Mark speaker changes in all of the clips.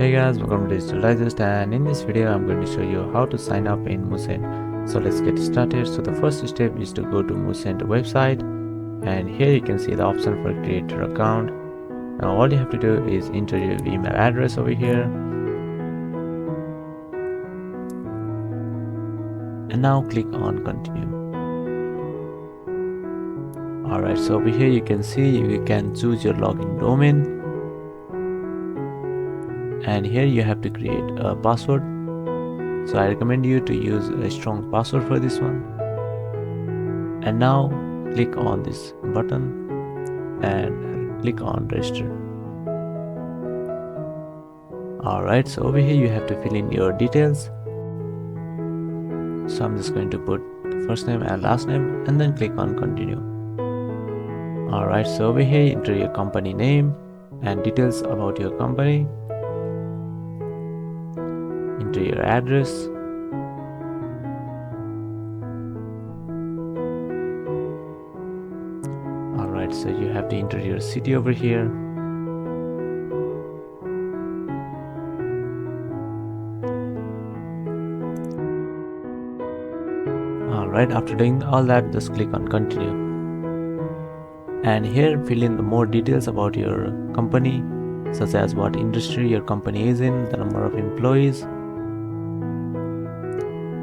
Speaker 1: Hey guys, welcome to Digital Digest, and in this video I'm going to show you how to sign up in Moosend. So let's get started. So the first step is to go to Moosend website, and here you can see the option for create your account. Now all you have to do is enter your email address over here, and now click on continue. Alright, so over here you can see you can choose your login domain, and here you have to create a password. So I recommend you to use a strong password for this one. And now click on this button and click on register. Alright, so over here you have to fill in your details. So I'm just going to put the first name and last name and then click on continue. Alright, so over here enter your company name and details about your company. Enter your address. Alright, so you have to enter your city over here. Alright, after doing all that, just click on continue. And here fill in the more details about your company, such as what industry your company is in, the number of employees.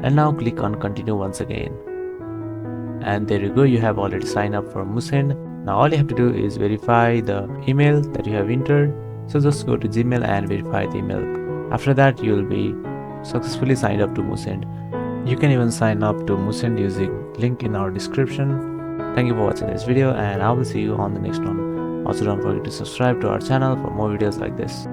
Speaker 1: And now click on continue once again. And there you go, you have already signed up for Moosend. Now all you have to do is verify the email that you have entered. So just go to Gmail and verify the email. After that you will be successfully signed up to Moosend. You can even sign up to Moosend using link in our description. Thank you for watching this video, and I will see you on the next one. Also don't forget to subscribe to our channel for more videos like this.